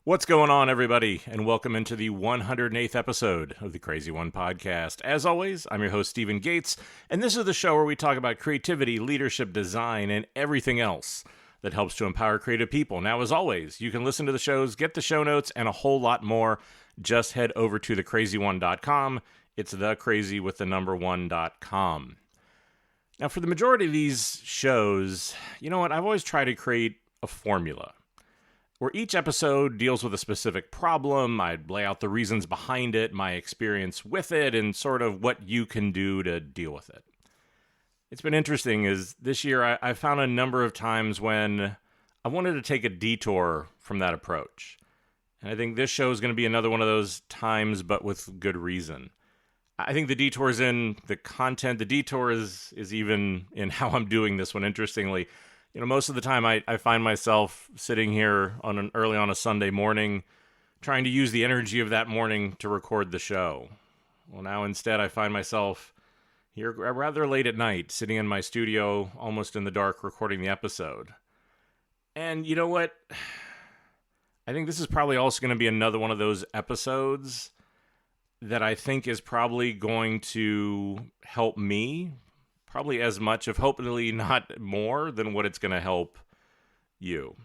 What's going on, everybody, and welcome into the 108th episode of the CRZY podcast. As always, I'm your host, Stephen Gates, and this is the show where we talk about creativity, leadership, design, and everything else that helps to empower creative people. Now, as always, you can listen to the shows, get the show notes, and a whole lot more. Just head over to thecrazy1.com. It's thecrazy with the number 1.com. Now, for the majority of these shows, you know what? I've always tried to create a formula where each episode deals with a specific problem. I'd lay out the reasons behind it, my experience with it, and sort of what you can do to deal with it. It's been interesting is this year I found a number of times when I wanted to take a detour from that approach. And I think this show is going to be another one of those times, but with good reason. I think the detour is in the content. The detour is even in how I'm doing this one, interestingly. You know, most of the time I find myself sitting here early on a Sunday morning trying to use the energy of that morning to record the show. Well, now instead I find myself here rather late at night, sitting in my studio, almost in the dark, recording the episode. And you know what? I think this is probably also going to be another one of those episodes that I think is probably going to help me probably as much, if hopefully not more, than what it's going to help you.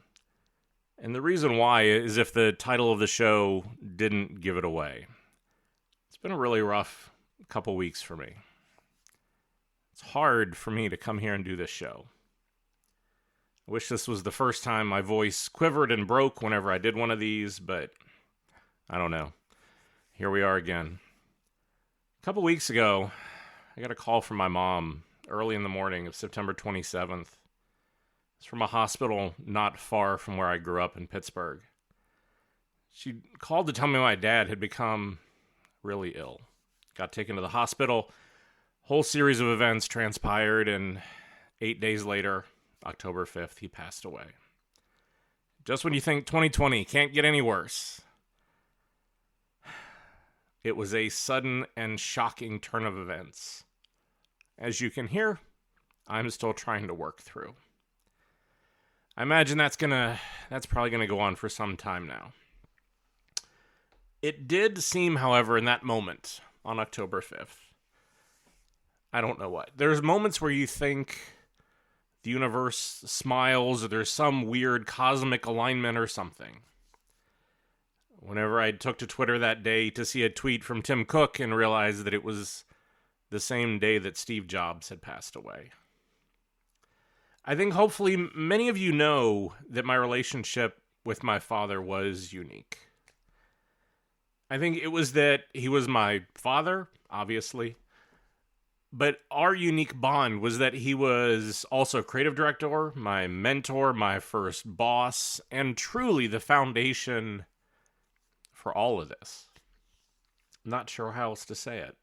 And the reason why is if the title of the show didn't give it away. It's been a really rough couple weeks for me. It's hard for me to come here and do this show. I wish this was the first time my voice quivered and broke whenever I did one of these, but I don't know. Here we are again. A couple weeks ago, I got a call from my mom early in the morning of September 27th. It's from a hospital not far from where I grew up in Pittsburgh. She called to tell me my dad had become really ill. Got taken to the hospital. Whole series of events transpired, and 8 days later, October 5th, he passed away. Just when you think 2020 can't get any worse, it was a sudden and shocking turn of events. As you can hear, I'm still trying to work through. I imagine that's probably gonna go on for some time now. It did seem, however, in that moment on October 5th, I don't know what. There's moments where you think the universe smiles or there's some weird cosmic alignment or something. Whenever I took to Twitter that day to see a tweet from Tim Cook and realized that it was the same day that Steve Jobs had passed away. I think hopefully many of you know that my relationship with my father was unique. I think it was that he was my father, obviously, but our unique bond was that he was also creative director, my mentor, my first boss, and truly the foundation for all of this. I'm not sure how else to say it.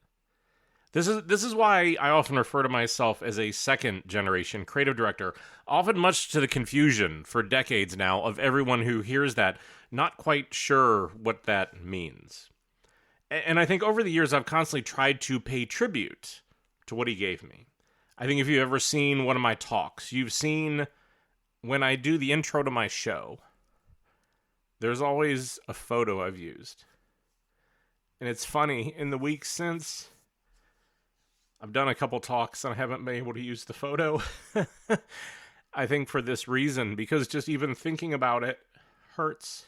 This is why I often refer to myself as a second-generation creative director, often much to the confusion for decades now of everyone who hears that, not quite sure what that means. And I think over the years I've constantly tried to pay tribute to what he gave me. I think if you've ever seen one of my talks, you've seen when I do the intro to my show, there's always a photo I've used. And it's funny, in the weeks since, I've done a couple talks and I haven't been able to use the photo. I think for this reason, because just even thinking about it hurts.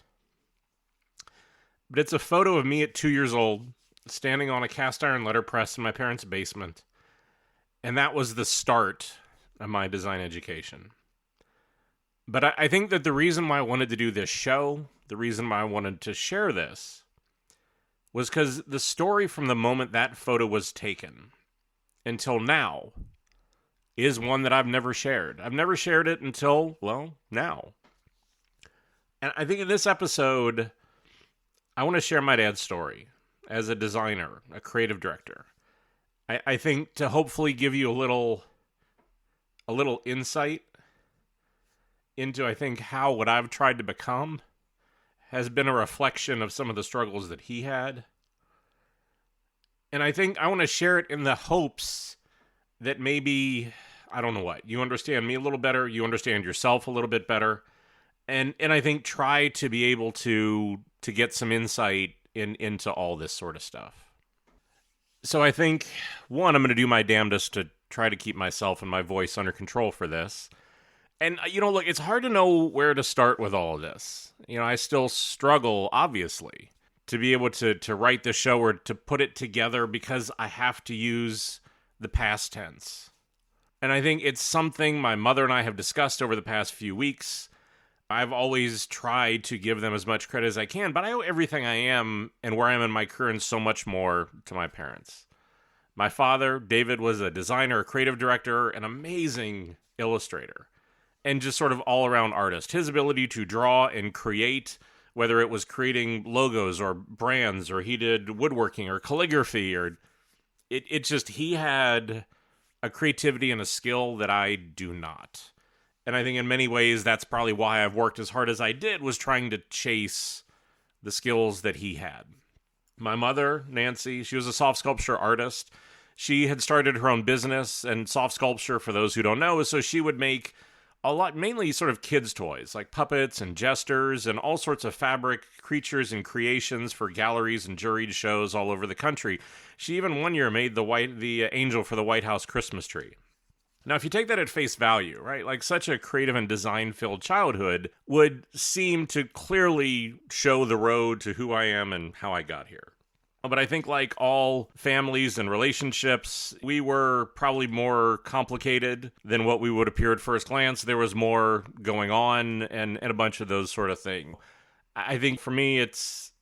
But it's a photo of me at 2 years old, standing on a cast iron letterpress in my parents' basement. And that was the start of my design education. But I think that the reason why I wanted to do this show, the reason why I wanted to share this, was because the story from the moment that photo was taken until now is one that I've never shared. I've never shared it until, well, now. And I think in this episode, I want to share my dad's story as a designer, a creative director. I think to hopefully give you a little insight into, I think, how what I've tried to become has been a reflection of some of the struggles that he had. And I think I want to share it in the hopes that maybe, I don't know what, you understand me a little better, you understand yourself a little bit better, and I think try to be able to get some insight into all this sort of stuff. So I think, one, I'm going to do my damnedest to try to keep myself and my voice under control for this. And, look, it's hard to know where to start with all of this. I still struggle, obviously, to be able to write the show or to put it together because I have to use the past tense. And I think it's something my mother and I have discussed over the past few weeks. I've always tried to give them as much credit as I can, but I owe everything I am and where I am in my career and so much more to my parents. My father, David, was a designer, a creative director, an amazing illustrator, and just sort of all-around artist. His ability to draw and create, whether it was creating logos or brands, or he did woodworking or calligraphy, or he had a creativity and a skill that I do not. And I think in many ways that's probably why I've worked as hard as I did, was trying to chase the skills that he had. My mother, Nancy, she was a soft sculpture artist. She had started her own business, and soft sculpture, for those who don't know, is so she would make a lot, mainly sort of kids' toys, like puppets and jesters and all sorts of fabric creatures and creations for galleries and juried shows all over the country. She even one year made the angel for the White House Christmas tree. Now, if you take that at face value, right, like such a creative and design-filled childhood would seem to clearly show the road to who I am and how I got here. But I think like all families and relationships, we were probably more complicated than what we would appear at first glance. There was more going on and a bunch of those sort of things. I think for me, it's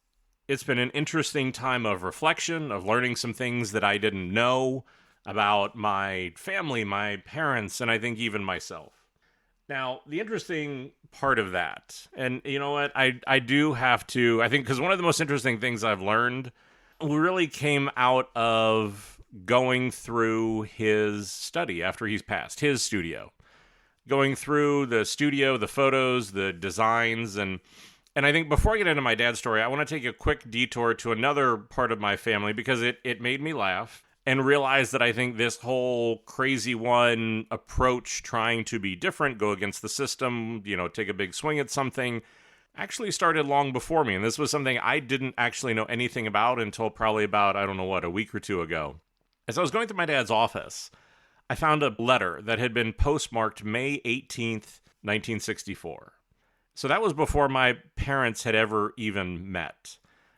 been an interesting time of reflection, of learning some things that I didn't know about my family, my parents, and I think even myself. Now, the interesting part of that, and you know what, I do have to, I think, because one of the most interesting things I've learned really came out of going through his study after he's passed, his studio. Going through the studio, the photos, the designs, and I think before I get into my dad's story, I want to take a quick detour to another part of my family because it made me laugh and realize that I think this whole CRZY approach, trying to be different, go against the system, take a big swing at something, actually started long before me. And this was something I didn't actually know anything about until probably about, a week or two ago. As I was going through my dad's office, I found a letter that had been postmarked May 18th, 1964. So that was before my parents had ever even met.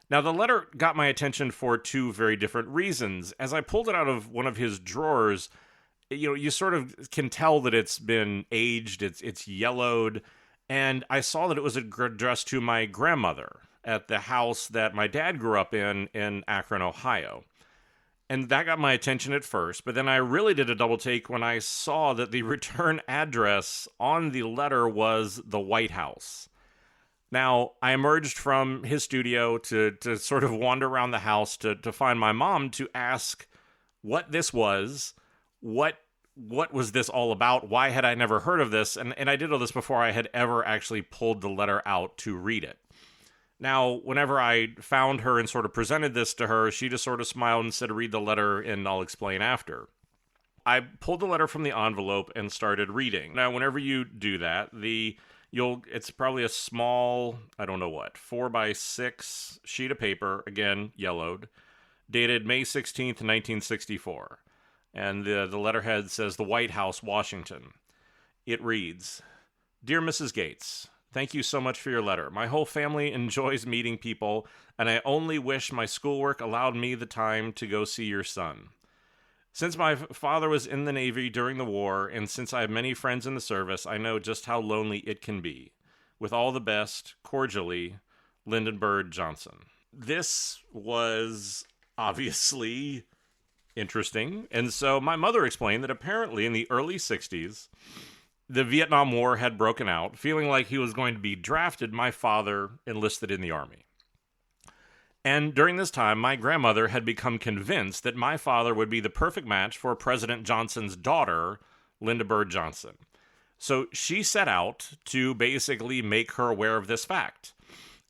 Now, the letter got my attention for two very different reasons. As I pulled it out of one of his drawers, you sort of can tell that it's been aged, it's yellowed, and I saw that it was addressed to my grandmother at the house that my dad grew up in Akron, Ohio. And that got my attention at first, but then I really did a double take when I saw that the return address on the letter was the White House. Now, I emerged from his studio to sort of wander around the house to find my mom to ask what this was, what was this all about, why had I never heard of this, and I did all this before I had ever actually pulled the letter out to read it. Now, whenever I found her and sort of presented this to her, she just sort of smiled and said, read the letter and I'll explain after. I pulled the letter from the envelope and started reading. Now, whenever you do that, it's probably a small, 4x6 sheet of paper, again, yellowed, dated May 16th, 1964. And the letterhead says, The White House, Washington. It reads, Dear Mrs. Gates, thank you so much for your letter. My whole family enjoys meeting people, and I only wish my schoolwork allowed me the time to go see your son. Since my father was in the Navy during the war, and since I have many friends in the service, I know just how lonely it can be. With all the best, cordially, Lyndon Bird Johnson. This was obviously interesting, and so my mother explained that apparently in the early 60s, the Vietnam War had broken out. Feeling like he was going to be drafted, my father enlisted in the Army. And during this time, my grandmother had become convinced that my father would be the perfect match for President Johnson's daughter, Linda Bird Johnson. So she set out to basically make her aware of this fact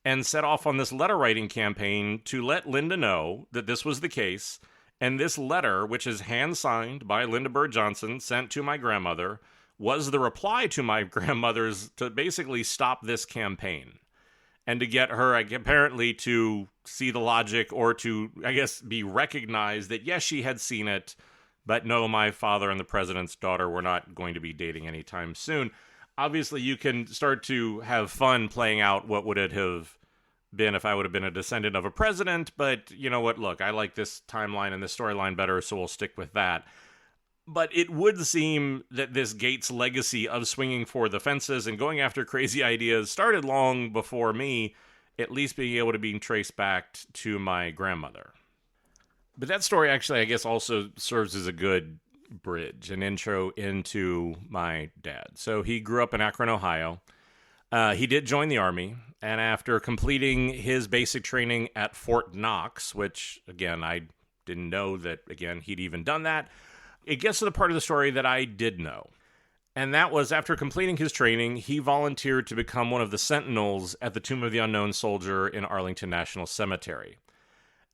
and set off on this letter writing campaign to let Linda know that this was the case. And this letter, which is hand-signed by Linda Bird Johnson, sent to my grandmother, was the reply to my grandmother's to basically stop this campaign and to get her apparently to see the logic, or to, I guess, be recognized that, yes, she had seen it, but no, my father and the president's daughter were not going to be dating anytime soon. Obviously, you can start to have fun playing out what would it have been if I would have been a descendant of a president, but you know what, look, I like this timeline and this storyline better, so we'll stick with that. But it would seem that this Gates legacy of swinging for the fences and going after crazy ideas started long before me, at least being able to be traced back to my grandmother. But that story actually, I guess, also serves as a good bridge, an intro into my dad. So he grew up in Akron, Ohio. He did join the Army, and after completing his basic training at Fort Knox, which, again, I didn't know that, again, he'd even done that, it gets to the part of the story that I did know. And that was, after completing his training, he volunteered to become one of the sentinels at the Tomb of the Unknown Soldier in Arlington National Cemetery.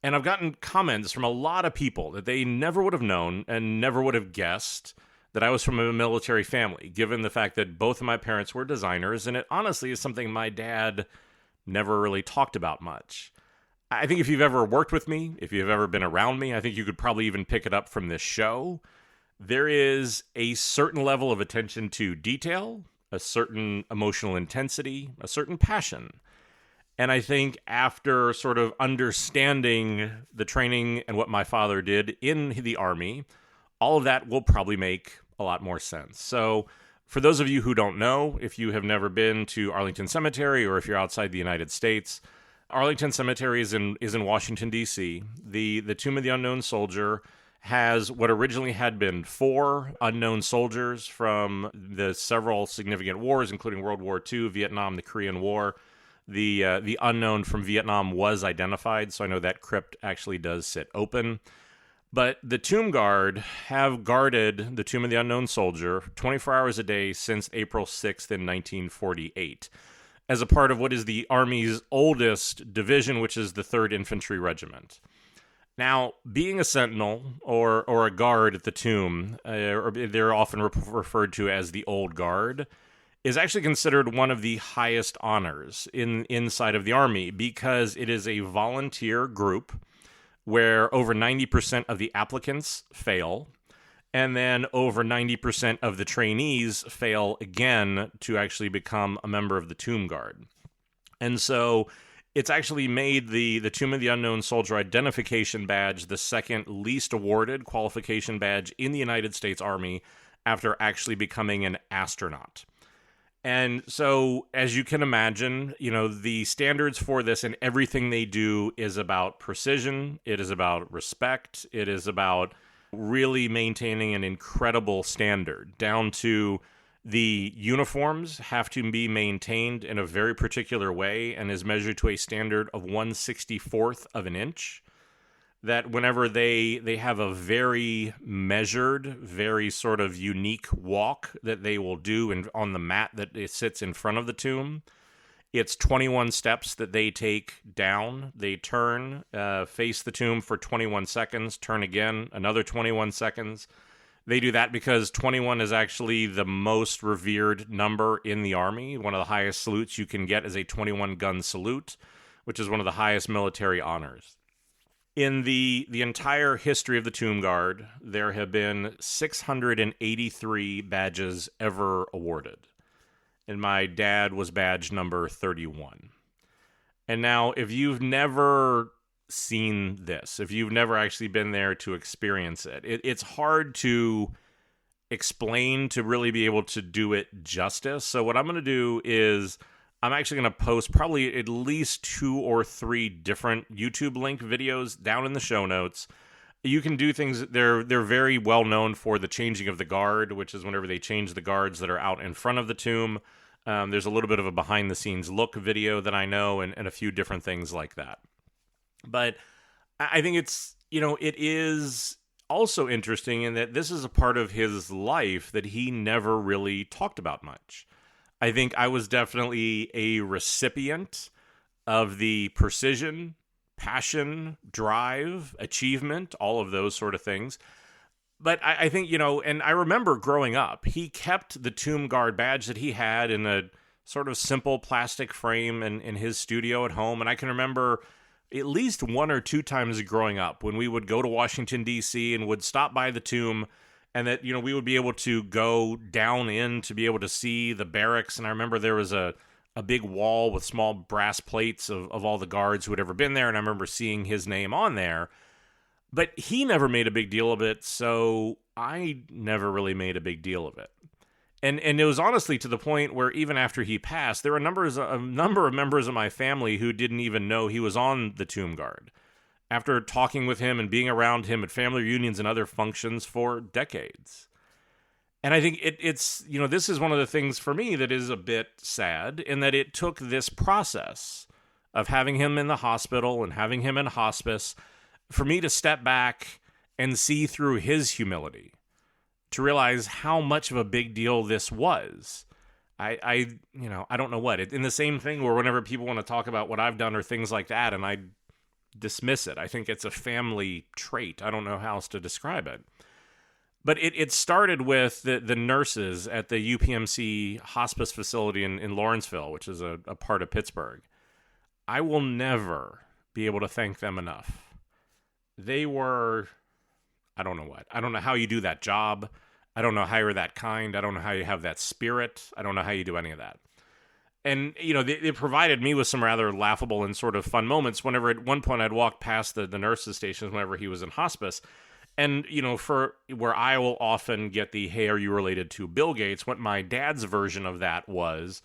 And I've gotten comments from a lot of people that they never would have known and never would have guessed that I was from a military family, given the fact that both of my parents were designers, and it honestly is something my dad never really talked about much. I think if you've ever worked with me, if you've ever been around me, I think you could probably even pick it up from this show. There is a certain level of attention to detail, a certain emotional intensity, a certain passion. And I think after sort of understanding the training and what my father did in the Army, all of that will probably make a lot more sense. So for those of you who don't know, if you have never been to Arlington Cemetery, or if you're outside the United States, Arlington Cemetery is in Washington, D.C. The Tomb of the Unknown Soldier has what originally had been 4 unknown soldiers from the several significant wars, including World War II, Vietnam, the Korean War. The unknown from Vietnam was identified, so I know that crypt actually does sit open. But the Tomb Guard have guarded the Tomb of the Unknown Soldier 24 hours a day since April 6th in 1948, as a part of what is the Army's oldest division, which is the 3rd Infantry Regiment. Now, being a sentinel or a guard at the tomb, or they're often referred to as the Old Guard, is actually considered one of the highest honors inside of the Army, because it is a volunteer group where over 90% of the applicants fail, and then over 90% of the trainees fail again to actually become a member of the Tomb Guard. And so it's actually made the Tomb of the Unknown Soldier Identification Badge the second least awarded qualification badge in the United States Army after actually becoming an astronaut. And so, as you can imagine, you know, the standards for this and everything they do is about precision. It is about respect. It is about really maintaining an incredible standard, down to the uniforms have to be maintained in a very particular way and is measured to a standard of 1/64th of an inch. That whenever they have a very measured, very sort of unique walk that they will do on the mat that it sits in front of the tomb, it's 21 steps that they take down. They turn, face the tomb for 21 seconds, turn again, another 21 seconds. They do that because 21 is actually the most revered number in the Army. One of the highest salutes you can get is a 21-gun salute, which is one of the highest military honors. In the entire history of the Tomb Guard, there have been 683 badges ever awarded. And my dad was badge number 31. And now, if you've never seen this, if you've never actually been there to experience it, it's hard to explain, to really be able to do it justice. So what I'm going to do is I'm actually going to post probably at least 2 or 3 different YouTube link videos down in the show notes. You can do things, they're very well known for the changing of the guard, which is whenever they change the guards that are out in front of the tomb. There's a little bit of a behind the scenes look video that I know, and a few different things like that. But I think it's, you know, it is also interesting in that this is a part of his life that he never really talked about much. I think I was definitely a recipient of the precision, passion, drive, achievement, all of those sort of things. But I think, and I remember growing up, he kept the Tomb Guard badge that he had in a sort of simple plastic frame in his studio at home. And I can remember at least one or two times growing up when we would go to Washington, D.C. and would stop by the tomb, and that, we would be able to go down in to be able to see the barracks. And I remember there was a big wall with small brass plates of all the guards who had ever been there. And I remember seeing his name on there. But he never made a big deal of it, so I never really made a big deal of it. And it was honestly to the point where even after he passed, there were a number of members of my family who didn't even know he was on the Tomb Guard, after talking with him and being around him at family reunions and other functions for decades. And I think it's this is one of the things for me that is a bit sad, in that it took this process of having him in the hospital and having him in hospice for me to step back and see through his humility, to realize how much of a big deal this was. I don't know what. In the same thing where whenever people want to talk about what I've done or things like that, and I dismiss it, I think it's a family trait. I don't know how else to describe it. But it started with the nurses at the UPMC hospice facility in Lawrenceville, which is a part of Pittsburgh. I will never be able to thank them enough. They were, I don't know what. I don't know how you do that job. I don't know how you're that kind. I don't know how you have that spirit. I don't know how you do any of that. And, they provided me with some rather laughable and sort of fun moments whenever at one point I'd walk past the nurse's stations whenever he was in hospice. And, for where I will often get the, hey, are you related to Bill Gates? What my dad's version of that was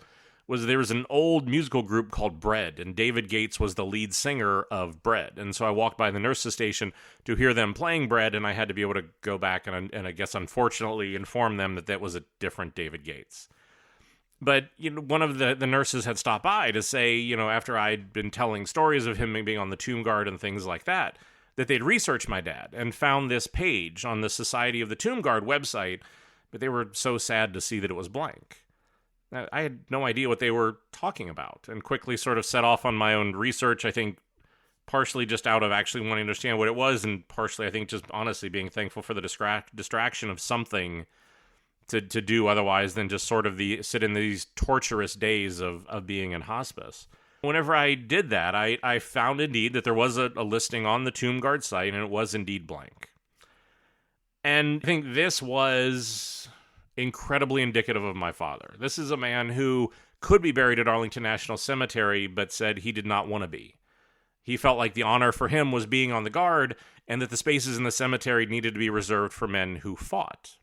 there was an old musical group called Bread, and David Gates was the lead singer of Bread. And so I walked by the nurse's station to hear them playing Bread, and I had to be able to go back and I guess unfortunately inform them that was a different David Gates. But one of the nurses had stopped by to say, after I'd been telling stories of him being on the Tomb Guard and things like that they'd researched my dad and found this page on the Society of the Tomb Guard website, but they were so sad to see that it was blank. I had no idea what they were talking about, and quickly sort of set off on my own research, I think partially just out of actually wanting to understand what it was, and partially I think just honestly being thankful for the distraction of something to do otherwise than just sort of sit in these torturous days of being in hospice. Whenever I did that, I found indeed that there was a listing on the Tomb Guard site, and it was indeed blank. And I think this was incredibly indicative of my father. This is a man who could be buried at Arlington National Cemetery, but said he did not want to be. He felt like the honor for him was being on the guard, and that the spaces in the cemetery needed to be reserved for men who fought.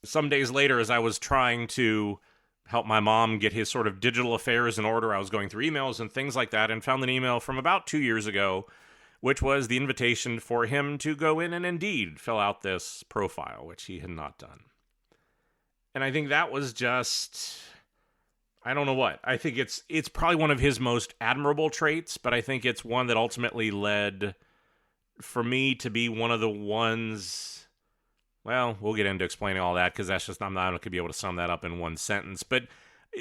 Some days later, as I was trying to help my mom get his sort of digital affairs in order, I was going through emails and things like that, and found an email from about 2 years ago, which was the invitation for him to go in and indeed fill out this profile, which he had not done. And I think that was just, I don't know what. I think it's probably one of his most admirable traits, but I think it's one that ultimately led for me to be one of the ones, well, we'll get into explaining all that, because that's just, I'm not going to be able to sum that up in one sentence. But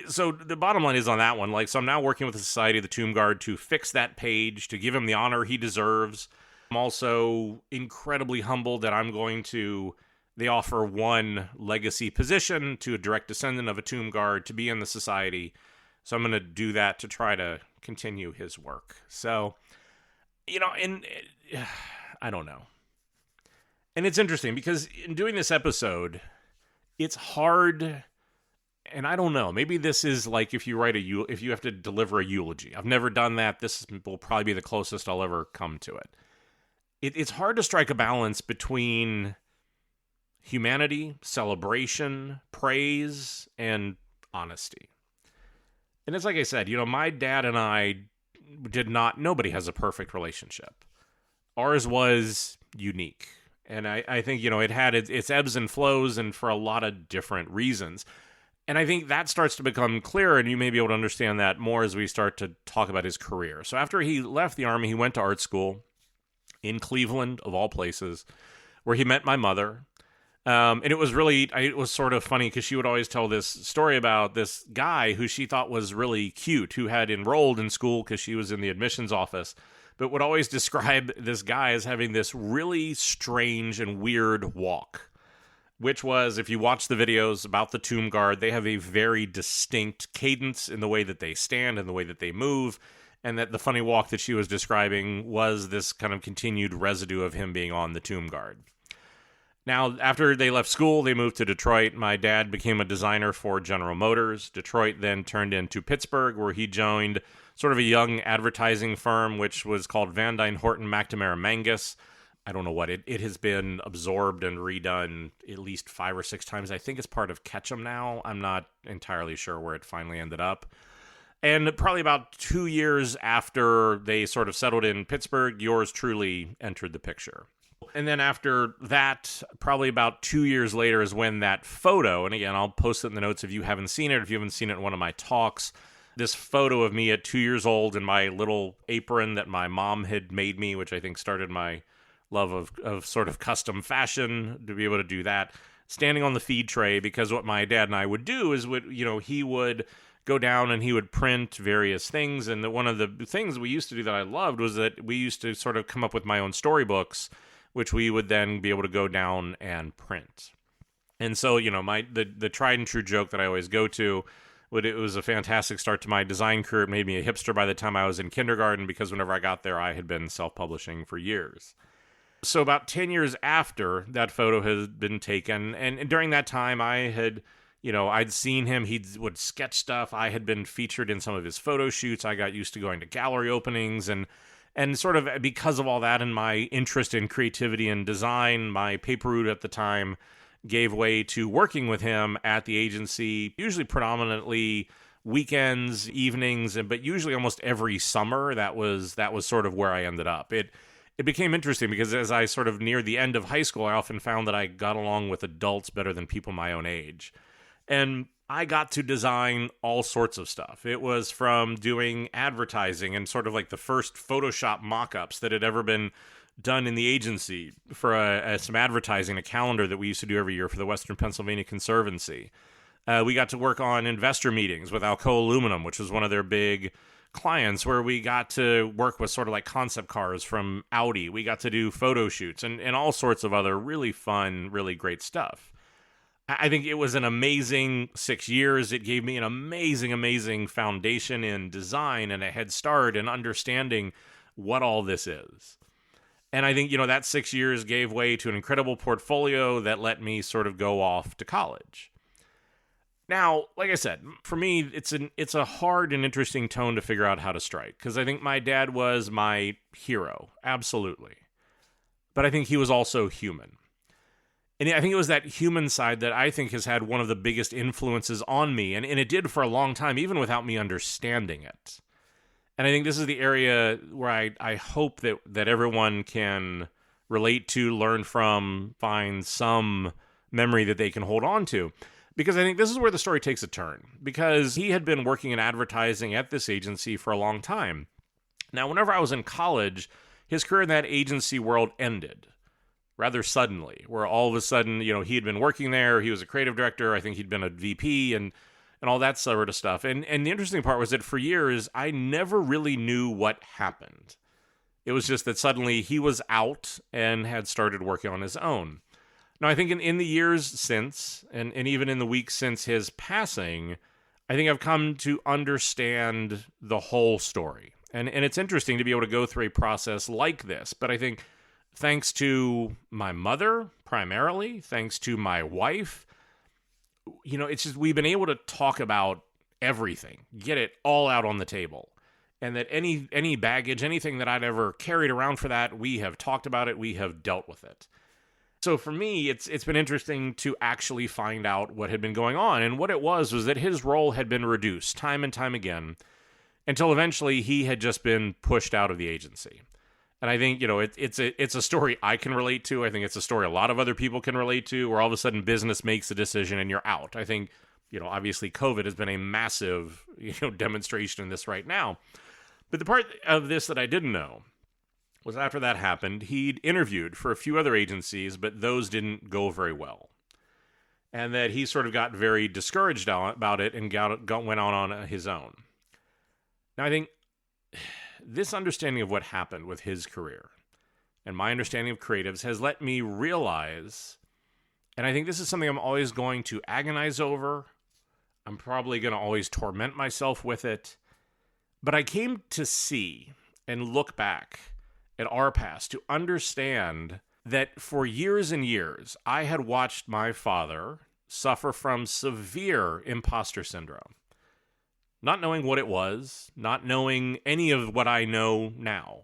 so the bottom line is on that one, so I'm now working with the Society of the Tomb Guard to fix that page, to give him the honor he deserves. I'm also incredibly humbled that they offer one legacy position to a direct descendant of a Tomb Guard to be in the society. So I'm going to do that to try to continue his work. So, and I don't know. And it's interesting because in doing this episode, it's hard, and I don't know, maybe this is like if you have to deliver a eulogy. I've never done that. This will probably be the closest I'll ever come to it. It's hard to strike a balance between humanity, celebration, praise, and honesty. And it's like I said, my dad and I nobody has a perfect relationship. Ours was unique. And I think, it had its ebbs and flows, and for a lot of different reasons. And I think that starts to become clearer, and you may be able to understand that more as we start to talk about his career. So after he left the Army, he went to art school in Cleveland, of all places, where he met my mother. And it was sort of funny because she would always tell this story about this guy who she thought was really cute, who had enrolled in school because she was in the admissions office, but would always describe this guy as having this really strange and weird walk, which was, if you watch the videos about the tomb guard, they have a very distinct cadence in the way that they stand and the way that they move, and that the funny walk that she was describing was this kind of continued residue of him being on the tomb guard. Now, after they left school, they moved to Detroit. My dad became a designer for General Motors. Detroit then turned into Pittsburgh, where he joined sort of a young advertising firm, which was called Van Dyne Horton McNamara Mangus. I don't know what. It has been absorbed and redone at least 5 or 6 times. I think it's part of Ketchum now. I'm not entirely sure where it finally ended up. And probably about 2 years after they sort of settled in Pittsburgh, yours truly entered the picture. And then after that, probably about 2 years later is when that photo, and again, I'll post it in the notes if you haven't seen it, if you haven't seen it in one of my talks, this photo of me at 2 years old in my little apron that my mom had made me, which I think started my love of sort of custom fashion, to be able to do that, standing on the feed tray, because what my dad and I would do is he would go down and he would print various things. And one of the things we used to do that I loved was that we used to sort of come up with my own storybooks, which we would then be able to go down and print. And so, the tried and true joke that I always go to, it was a fantastic start to my design career. It made me a hipster by the time I was in kindergarten, because whenever I got there, I had been self-publishing for years. So about 10 years after that photo had been taken, and during that time I had, I'd seen him, he would sketch stuff. I had been featured in some of his photo shoots. I got used to going to gallery openings, and sort of because of all that and my interest in creativity and design, my paper route at the time gave way to working with him at the agency, usually predominantly weekends, evenings, but usually almost every summer. That was sort of where I ended up. It became interesting because as I sort of neared the end of high school, I often found that I got along with adults better than people my own age. And I got to design all sorts of stuff. It was from doing advertising and sort of like the first Photoshop mock-ups that had ever been done in the agency for some advertising, a calendar that we used to do every year for the Western Pennsylvania Conservancy. We got to work on investor meetings with Alcoa Aluminum, which was one of their big clients, where we got to work with sort of like concept cars from Audi. We got to do photo shoots and all sorts of other really fun, really great stuff. I think it was an amazing 6 years. It gave me an amazing, amazing foundation in design and a head start in understanding what all this is. And I think, that 6 years gave way to an incredible portfolio that let me sort of go off to college. Now, like I said, for me, it's a hard and interesting tone to figure out how to strike, because I think my dad was my hero, absolutely. But I think he was also human. And I think it was that human side that I think has had one of the biggest influences on me, and it did for a long time, even without me understanding it. And I think this is the area where I hope that everyone can relate to, learn from, find some memory that they can hold on to. Because I think this is where the story takes a turn. Because he had been working in advertising at this agency for a long time. Now, whenever I was in college, his career in that agency world ended rather suddenly, where all of a sudden, he had been working there. He was a creative director. I think he'd been a VP and all that sort of stuff. And the interesting part was that for years, I never really knew what happened. It was just that suddenly he was out and had started working on his own. Now, I think in the years since, and even in the weeks since his passing, I think I've come to understand the whole story. And it's interesting to be able to go through a process like this. But I think thanks to my mother, primarily, thanks to my wife, it's just we've been able to talk about everything, get it all out on the table. And that any baggage, anything that I'd ever carried around for that, we have talked about it, we have dealt with it. So for me, it's been interesting to actually find out what had been going on. And what it was that his role had been reduced time and time again until eventually he had just been pushed out of the agency. And I think, it's a story I can relate to. I think it's a story a lot of other people can relate to, where all of a sudden business makes a decision and you're out. I think, obviously COVID has been a massive, demonstration in this right now. But the part of this that I didn't know was after that happened, he'd interviewed for a few other agencies, but those didn't go very well. and that he sort of got very discouraged about it and went on his own. Now, I think this understanding of what happened with his career and my understanding of creatives has let me realize, and I think this is something I'm always going to agonize over. I'm probably going to always torment myself with it. But I came to see and look back at our past to understand that for years and years, I had watched my father suffer from severe imposter syndrome. Not knowing what it was, not knowing any of what I know now.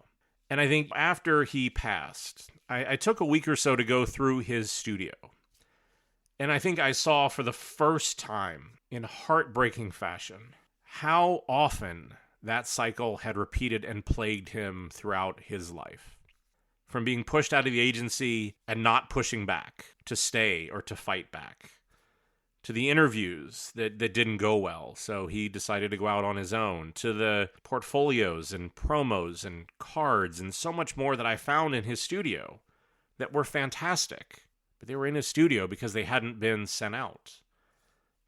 And I think after he passed, I took a week or so to go through his studio. And I think I saw for the first time in heartbreaking fashion how often that cycle had repeated and plagued him throughout his life. From being pushed out of the agency and not pushing back, to stay or to fight back, to the interviews that didn't go well, so he decided to go out on his own, to the portfolios and promos and cards and so much more that I found in his studio that were fantastic, but they were in his studio because they hadn't been sent out.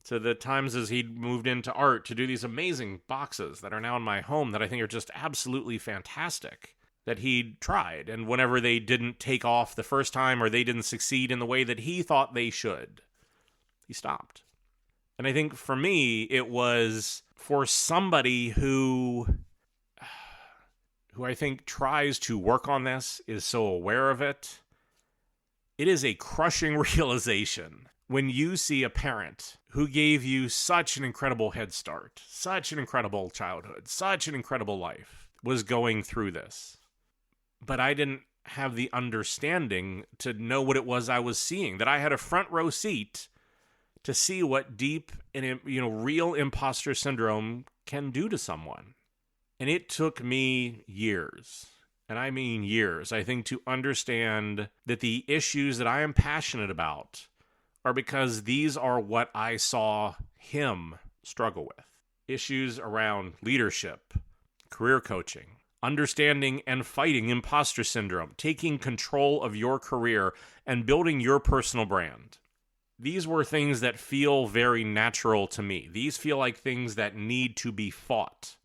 To the times as he'd moved into art to do these amazing boxes that are now in my home that I think are just absolutely fantastic, that he'd tried. And whenever they didn't take off the first time or they didn't succeed in the way that he thought they should, he stopped. And I think for me, it was for somebody who I think tries to work on this, is so aware of it. It is a crushing realization when you see a parent who gave you such an incredible head start, such an incredible childhood, such an incredible life, was going through this. But I didn't have the understanding to know what it was I was seeing, that I had a front row seat to see what deep and real imposter syndrome can do to someone. And it took me years, and I mean years, I think, to understand that the issues that I am passionate about are because these are what I saw him struggle with. Issues around leadership, career coaching, understanding and fighting imposter syndrome, taking control of your career, and building your personal brand. These were things that feel very natural to me. These feel like things that need to be fought.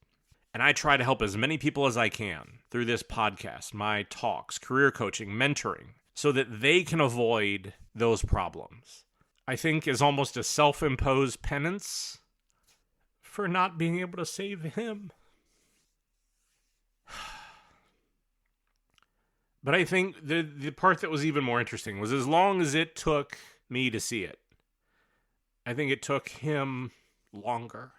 And I try to help as many people as I can through this podcast, my talks, career coaching, mentoring, so that they can avoid those problems. I think is almost a self-imposed penance for not being able to save him. But I think the part that was even more interesting was as long as it took me to see it, I think it took him longer.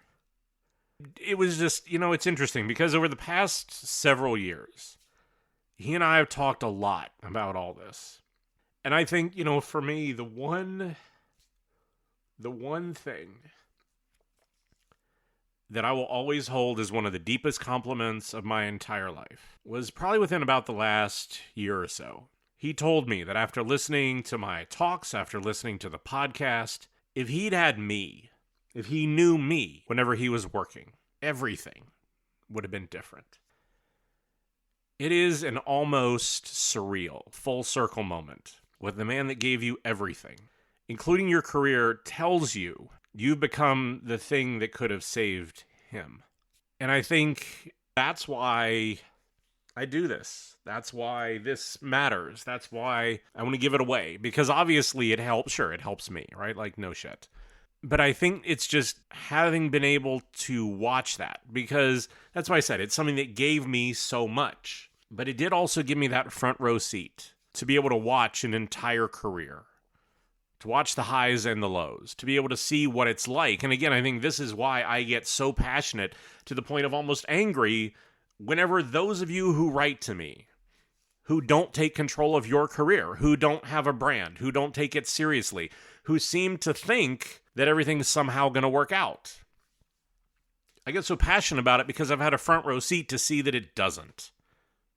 It was just, it's interesting because over the past several years, he and I have talked a lot about all this. And I think, for me, the one thing that I will always hold as one of the deepest compliments of my entire life was probably within about the last year or so. He told me that after listening to my talks, after listening to the podcast, if he'd had me, if he knew me whenever he was working, everything would have been different. It is an almost surreal, full circle moment with the man that gave you everything, including your career, tells you you've become the thing that could have saved him. And I think that's why I do this. That's why this matters. That's why I want to give it away. Because obviously it helps. Sure, it helps me, right? Like, no shit. But I think it's just having been able to watch that. Because that's why I said it's something that gave me so much. But it did also give me that front row seat to be able to watch an entire career. To watch the highs and the lows, to be able to see what it's like. And again, I think this is why I get so passionate to the point of almost angry whenever those of you who write to me, who don't take control of your career, who don't have a brand, who don't take it seriously, who seem to think that everything's somehow going to work out. I get so passionate about it because I've had a front row seat to see that it doesn't.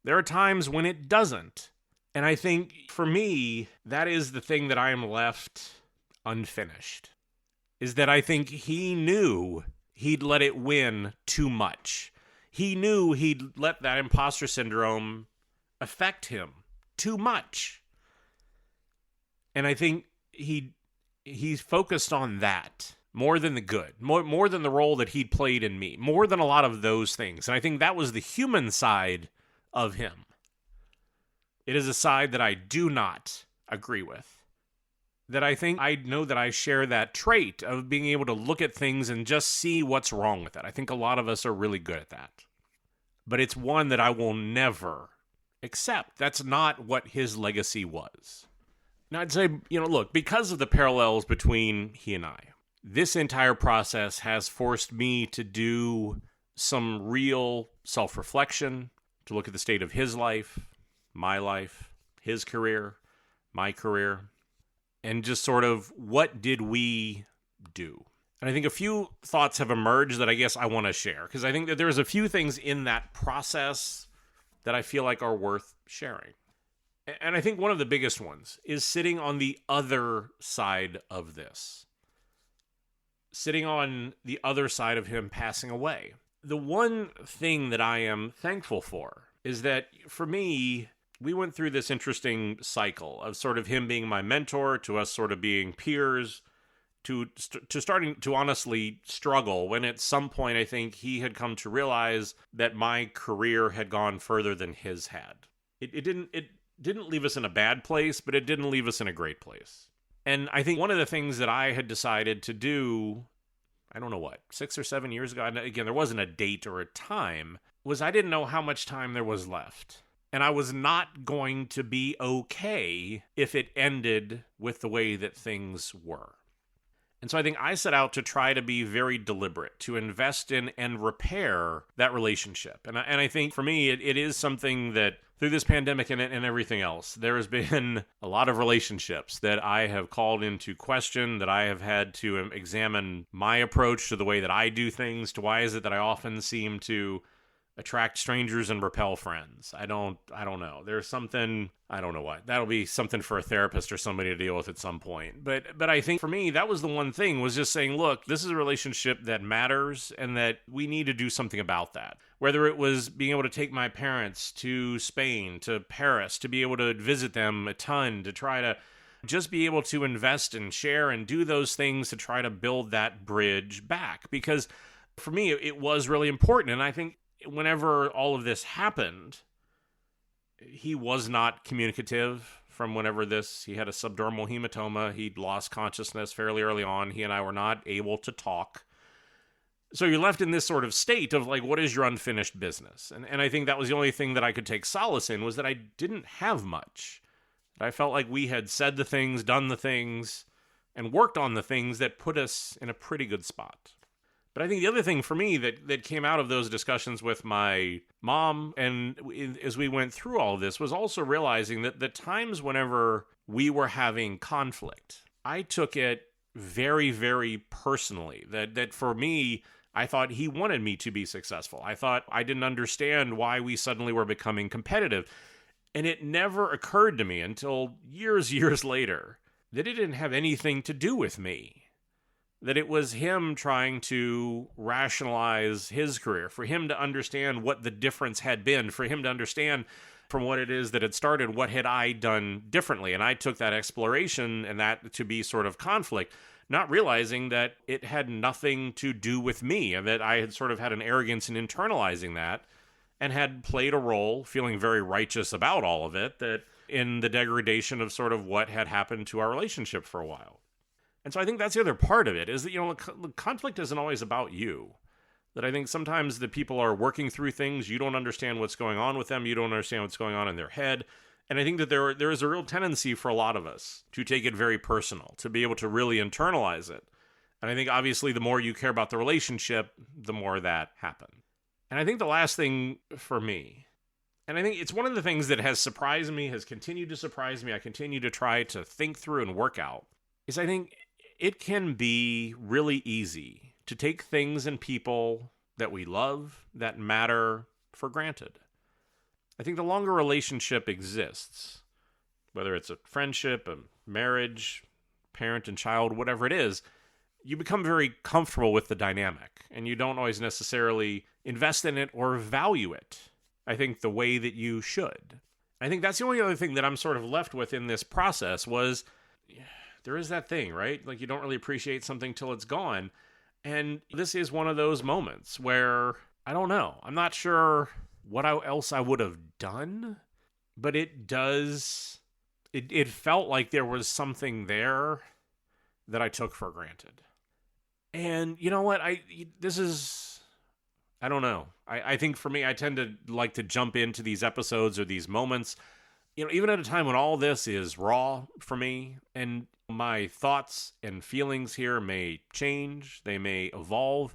There are times when it doesn't. And I think, for me, that is the thing that I am left unfinished. Is that I think he knew he'd let it win too much. He knew he'd let that imposter syndrome affect him too much. And I think he he's focused on that more than the good, more than the role that he'd played in me, more than a lot of those things. And I think that was the human side of him. It is a side that I do not agree with. That I think I know that I share that trait of being able to look at things and just see what's wrong with it. I think a lot of us are really good at that. But it's one that I will never accept. That's not what his legacy was. Now, I'd say, look, because of the parallels between he and I, this entire process has forced me to do some real self-reflection, to look at the state of his life, my life, his career, my career, and just sort of what did we do? And I think a few thoughts have emerged that I guess I want to share, because I think that there's a few things in that process that I feel like are worth sharing. And I think one of the biggest ones is sitting on the other side of this. Sitting on the other side of him passing away. The one thing that I am thankful for is that, for me, we went through this interesting cycle of sort of him being my mentor, to us sort of being peers, to starting to honestly struggle when at some point I think he had come to realize that my career had gone further than his had. It didn't leave us in a bad place, but it didn't leave us in a great place. And I think one of the things that I had decided to do, I don't know what, 6 or 7 years ago, and again, there wasn't a date or a time, was I didn't know how much time there was left. And I was not going to be okay if it ended with the way that things were. And so I think I set out to try to be very deliberate, to invest in and repair that relationship. And I think for me, it is something that through this pandemic and everything else, there has been a lot of relationships that I have called into question, that I have had to examine my approach to the way that I do things, to why is it that I often seem to attract strangers and repel friends. I don't know. There's something, I don't know what. That'll be something for a therapist or somebody to deal with at some point. But I think for me, that was the one thing, was just saying, look, this is a relationship that matters and that we need to do something about that. Whether it was being able to take my parents to Spain, to Paris, to be able to visit them a ton, to try to just be able to invest and share and do those things to try to build that bridge back. Because for me, it was really important. And I think whenever all of this happened, he was not communicative from whenever he had a subdermal hematoma. He'd lost consciousness fairly early on. He and I were not able to talk. So you're left in this sort of state of like, what is your unfinished business? And I think that was the only thing that I could take solace in, was that I didn't have much. I felt like we had said the things, done the things, and worked on the things that put us in a pretty good spot. But I think the other thing for me that came out of those discussions with my mom, and as we went through all of this, was also realizing that the times whenever we were having conflict, I took it very, very personally. That for me, I thought he wanted me to be successful. I thought I didn't understand why we suddenly were becoming competitive. And it never occurred to me until years later that it didn't have anything to do with me. That it was him trying to rationalize his career, for him to understand what the difference had been, for him to understand from what it is that had started, what had I done differently. And I took that exploration and that to be sort of conflict, not realizing that it had nothing to do with me, and that I had sort of had an arrogance in internalizing that and had played a role, feeling very righteous about all of it, that in the degradation of sort of what had happened to our relationship for a while. And so I think that's the other part of it, is that, conflict isn't always about you. That I think sometimes the people are working through things, you don't understand what's going on with them, you don't understand what's going on in their head. And I think that there is a real tendency for a lot of us to take it very personal, to be able to really internalize it. And I think obviously the more you care about the relationship, the more that happens. And I think the last thing for me, and I think it's one of the things that has surprised me, has continued to surprise me, I continue to try to think through and work out, is I think it can be really easy to take things and people that we love, that matter, for granted. I think the longer a relationship exists, whether it's a friendship, a marriage, parent and child, whatever it is, you become very comfortable with the dynamic, and you don't always necessarily invest in it or value it, I think, the way that you should. I think that's the only other thing that I'm sort of left with in this process was there is that thing, right? Like, you don't really appreciate something till it's gone. And this is one of those moments where, I don't know, I'm not sure what else I would have done, but it felt like there was something there that I took for granted. And you know what? I don't know. I think for me, I tend to like to jump into these episodes or these moments, even at a time when all this is raw for me, and my thoughts and feelings here may change, they may evolve.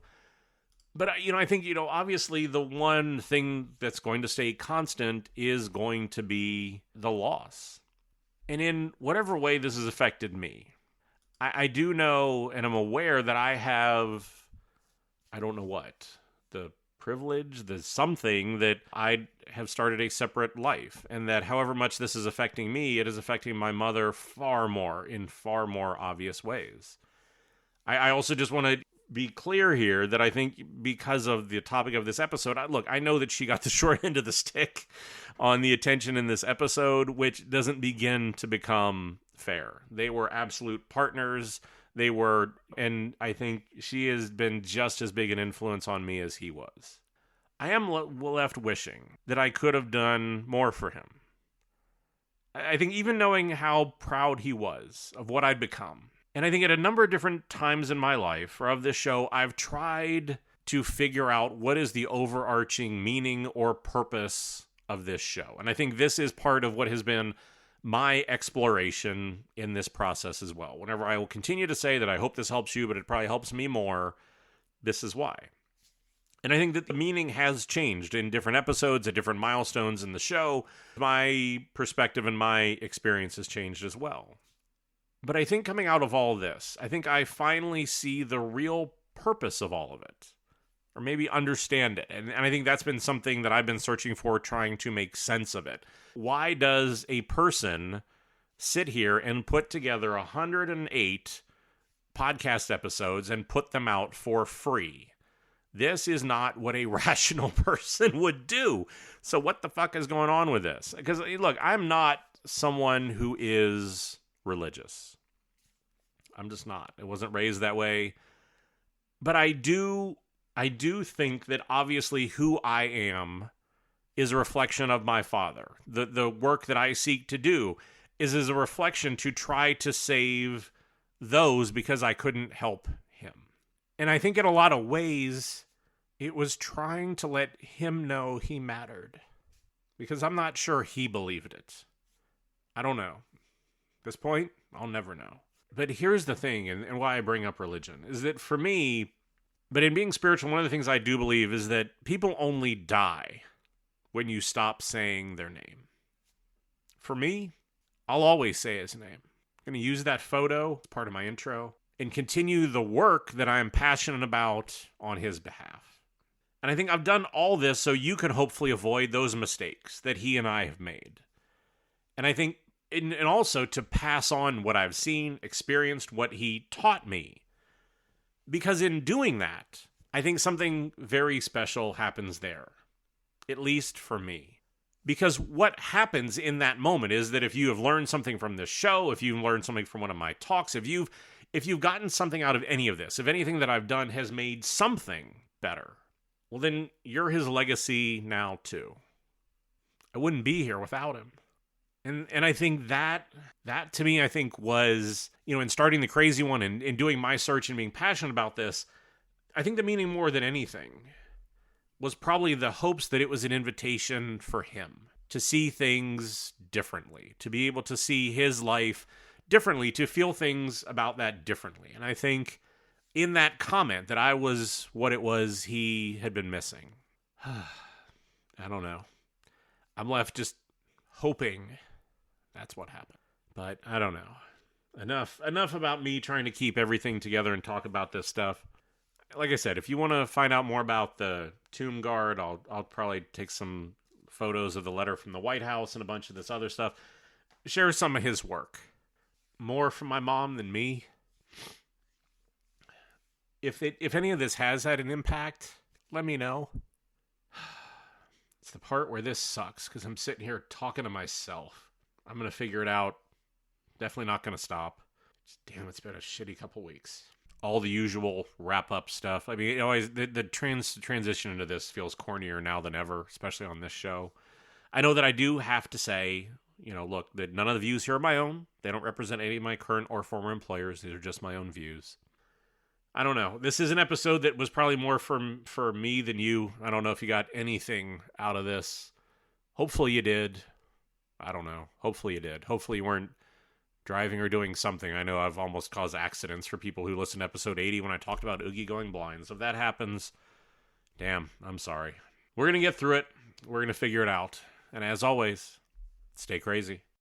But, I think, obviously the one thing that's going to stay constant is going to be the loss. And in whatever way this has affected me, I do know and I'm aware that I have, I don't know what, the privilege, the something that I have started a separate life, and that however much this is affecting me, it is affecting my mother in far more obvious ways. I also just want to be clear here that I think because of the topic of this episode, I know that she got the short end of the stick on the attention in this episode, which doesn't begin to become fair. They were absolute partners. And I think she has been just as big an influence on me as he was. I am left wishing that I could have done more for him. I think even knowing how proud he was of what I'd become, and I think at a number of different times in my life or of this show, I've tried to figure out what is the overarching meaning or purpose of this show. And I think this is part of what has been my exploration in this process as well. Whenever I will continue to say that I hope this helps you, but it probably helps me more, this is why. And I think that the meaning has changed in different episodes, at different milestones in the show. My perspective and my experience has changed as well. But I think coming out of all this, I think I finally see the real purpose of all of it, or maybe understand it. And I think that's been something that I've been searching for, trying to make sense of it. Why does a person sit here and put together 108 podcast episodes and put them out for free? This is not what a rational person would do. So what the fuck is going on with this? Because, look, I'm not someone who is religious. I'm just not. I wasn't raised that way. But I do think that obviously who I am is a reflection of my father. The work that I seek to do is as a reflection to try to save those because I couldn't help him. And I think in a lot of ways, it was trying to let him know he mattered. Because I'm not sure he believed it. I don't know. At this point, I'll never know. But here's the thing, and why I bring up religion, is that for me, but in being spiritual, one of the things I do believe is that people only die when you stop saying their name. For me, I'll always say his name. I'm going to use that photo as part of my intro and continue the work that I am passionate about on his behalf. And I think I've done all this so you can hopefully avoid those mistakes that he and I have made. And I think, and also to pass on what I've seen, experienced, what he taught me. Because in doing that, I think something very special happens there. At least for me. Because what happens in that moment is that if you have learned something from this show, if you've learned something from one of my talks, if you've gotten something out of any of this, if anything that I've done has made something better, well then you're his legacy now too. I wouldn't be here without him. And I think that to me, I think was, in starting the Crazy One and doing my search and being passionate about this, I think the meaning more than anything was probably the hopes that it was an invitation for him to see things differently, to be able to see his life differently, to feel things about that differently. And I think in that comment that I was what it was he had been missing. I don't know. I'm left just hoping that's what happened. But I don't know. Enough about me trying to keep everything together and talk about this stuff. Like I said, if you want to find out more about the tomb guard, I'll probably take some photos of the letter from the White House and a bunch of this other stuff. Share some of his work. More from my mom than me. If any of this has had an impact, let me know. It's the part where this sucks, because I'm sitting here talking to myself. I'm going to figure it out. Definitely not going to stop. Damn, it's been a shitty couple weeks. All the usual wrap-up stuff. I mean, the transition into this feels cornier now than ever, especially on this show. I know that I do have to say, look, that none of the views here are my own. They don't represent any of my current or former employers. These are just my own views. I don't know. This is an episode that was probably more for me than you. I don't know if you got anything out of this. Hopefully you did. I don't know. Hopefully you did. Hopefully you weren't driving or doing something. I know I've almost caused accidents for people who listened to episode 80 when I talked about Oogie going blind. So if that happens, damn, I'm sorry. We're going to get through it. We're going to figure it out. And as always, stay crazy.